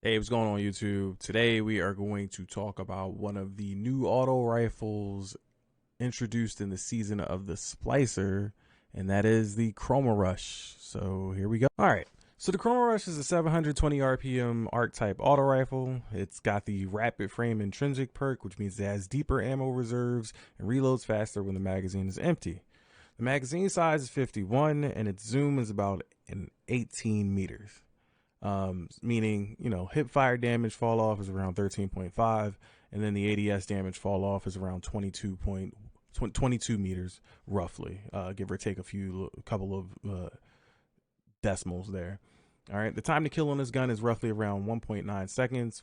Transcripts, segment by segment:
Hey, what's going on YouTube? Today we are going to talk about one of the new auto rifles introduced in the season of the Splicer, and that is the Chroma Rush. So here we go. All right. So the Chroma Rush is a 720 RPM arc type auto rifle. It's got the rapid frame intrinsic perk, which means it has deeper ammo reserves and reloads faster when the magazine is empty. The magazine size is 51 and its zoom is about 18 meters. Meaning, hip fire damage fall off is around 13.5, and then the ADS damage fall off is around 22 meters, roughly, give or take a couple of decimals there. All right, the time to kill on this gun is roughly around 1.9 seconds,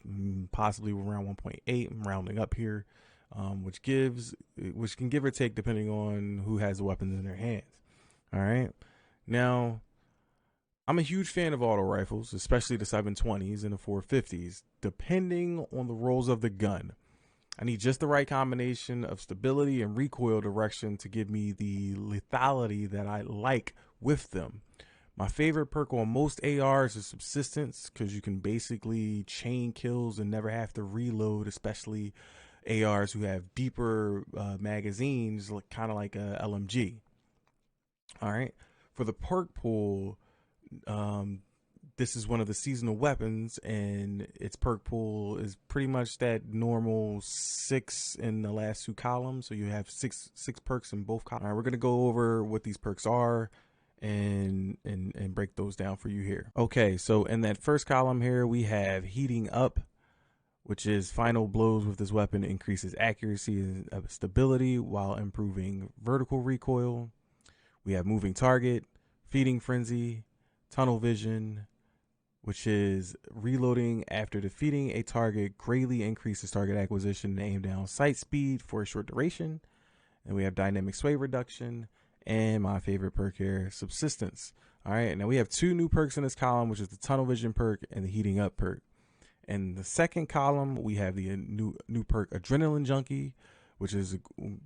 possibly around 1.8. I'm rounding up here, which can give or take depending on who has the weapons in their hands. All right, now I'm a huge fan of auto rifles, especially the 720s and the 450s, depending on the roles of the gun. I need just the right combination of stability and recoil direction to give me the lethality that I like with them. My favorite perk on most ARs is subsistence, because you can basically chain kills and never have to reload, especially ARs who have deeper magazines, kind of like a LMG. All right. For the perk pool, this is one of the seasonal weapons, and its perk pool is pretty much that normal 6 in the last 2 columns. So you have six perks in both columns. All right, we're gonna go over what these perks are and break those down for you here. Okay, so in that first column here, we have heating up, which is final blows with this weapon increases accuracy and stability while improving vertical recoil. We have moving target, feeding frenzy, tunnel vision, which is reloading after defeating a target greatly increases target acquisition and aim down sight speed for a short duration. And we have dynamic sway reduction, and my favorite perk here, subsistence. All right, now we have 2 new perks in this column, which is the tunnel vision perk and the heating up perk. In the second column, we have the new perk adrenaline junkie, which is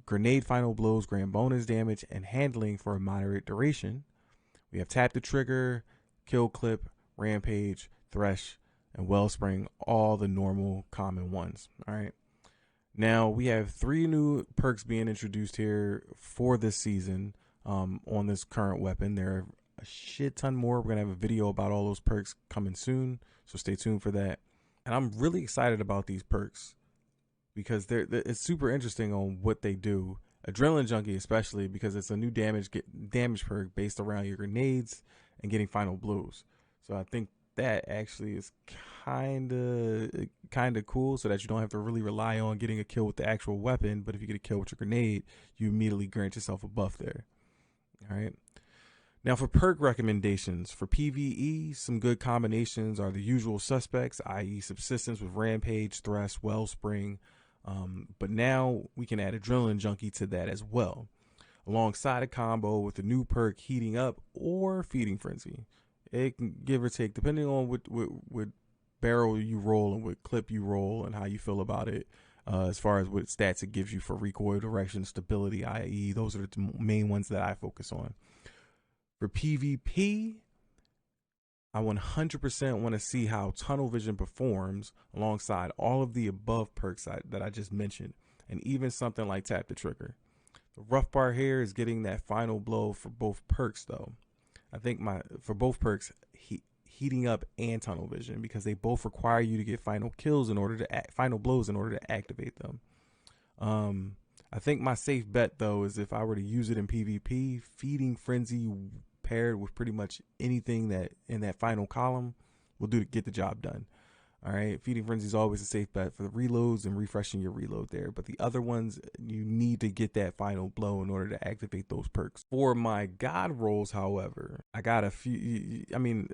grenade final blows, grant bonus damage, and handling for a moderate duration. We have tap the trigger, kill clip, rampage, thresh, and wellspring, all the normal common ones. All right. Now we have 3 new perks being introduced here for this season on this current weapon. There are a shit ton more. We're gonna have a video about all those perks coming soon, so stay tuned for that. And I'm really excited about these perks because it's super interesting on what they do. Adrenaline Junkie especially, because it's a new damage perk based around your grenades and getting final blows. So I think that actually is kind of cool, so that you don't have to really rely on getting a kill with the actual weapon, but if you get a kill with your grenade, you immediately grant yourself a buff there. All right. Now for perk recommendations, for PvE, some good combinations are the usual suspects, i.e. subsistence with rampage, thresh, wellspring, but now we can add adrenaline junkie to that as well, alongside a combo with the new perk heating up or feeding frenzy. It can give or take depending on what barrel you roll and what clip you roll and how you feel about it, as far as what stats it gives you for recoil direction, stability, i.e. those are the main ones that I focus on. For PvP, I 100% want to see how tunnel vision performs alongside all of the above perks that I just mentioned, and even something like tap the trigger. The rough part here is getting that final blow for both perks, though. I think for both perks, heating up and tunnel vision, because they both require you to get final blows in order to activate them. I think my safe bet though is if I were to use it in PvP, feeding frenzy paired with pretty much anything that in that final column will do to get the job done. All right, feeding frenzy is always a safe bet for the reloads and refreshing your reload there, but the other ones you need to get that final blow in order to activate those perks. For my god rolls, however, I got a few. I mean,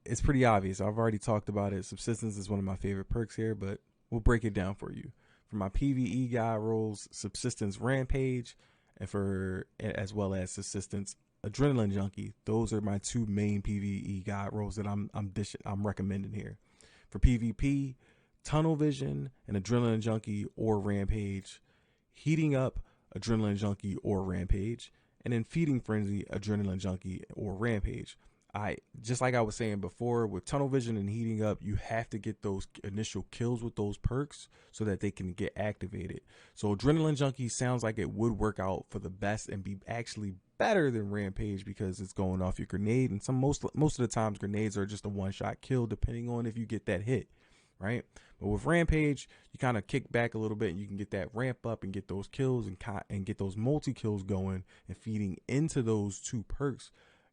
it's pretty obvious. I've already talked about it. Subsistence is one of my favorite perks here, but we'll break it down for you. For my PvE god rolls, subsistence rampage, as well as subsistence adrenaline junkie. Those are my 2 main PvE god rolls that I'm recommending here. For PvP, tunnel vision and adrenaline junkie or rampage, heating up adrenaline junkie or rampage, and then feeding frenzy adrenaline junkie or rampage. Just like I was saying before, with tunnel vision and heating up, you have to get those initial kills with those perks so that they can get activated. So Adrenaline Junkie sounds like it would work out for the best and be actually better than Rampage because it's going off your grenade, and most of the times grenades are just a one-shot kill depending on if you get that hit, right? But with Rampage, you kind of kick back a little bit and you can get that ramp up and get those kills and get those multi-kills going and feeding into those two perks,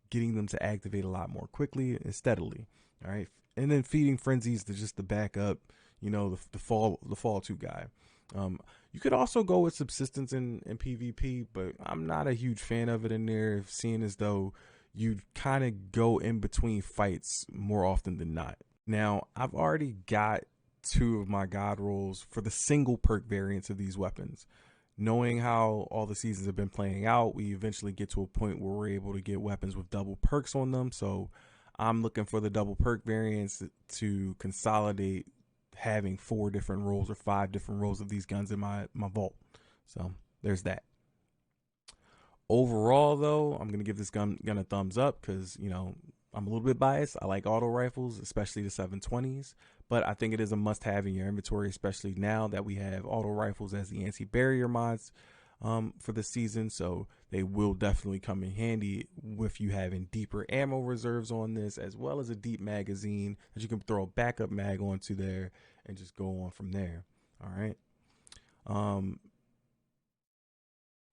getting them to activate a lot more quickly and steadily. All right. And then feeding frenzies to just the backup, you know, the fall 2 guy. You could also go with subsistence in PvP, but I'm not a huge fan of it in there, seeing as though you kind of go in between fights more often than not. Now, I've already got 2 of my god rolls for the single perk variants of these weapons. Knowing how all the seasons have been playing out, we eventually get to a point where we're able to get weapons with double perks on them. So I'm looking for the double perk variants to consolidate having 4 different rolls or 5 different rolls of these guns in my vault. So there's that. Overall, though, I'm going to give this gun a thumbs up because, you know, I'm a little bit biased. I like auto rifles, especially the 720s, but I think it is a must-have in your inventory, especially now that we have auto rifles as the anti-barrier mods for the season. So they will definitely come in handy with you having deeper ammo reserves on this, as well as a deep magazine that you can throw a backup mag onto there and just go on from there. All right.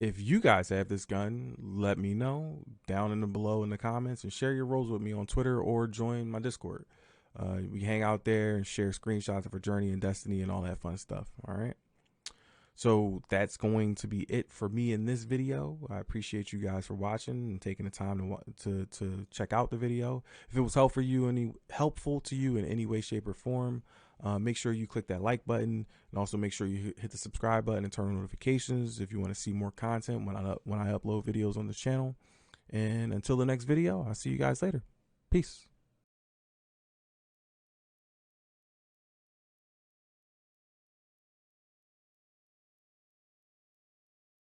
If you guys have this gun, let me know down in the below in the comments and share your rolls with me on Twitter or join my Discord. We hang out there and share screenshots of our journey and Destiny and all that fun stuff. All right. So that's going to be it for me in this video. I appreciate you guys for watching and taking the time to check out the video. If it was helpful to you in any way, shape, or form, make sure you click that like button, and also make sure you hit the subscribe button and turn on notifications if you want to see more content when I upload videos on this channel. And until the next video, I'll see you guys later. Peace.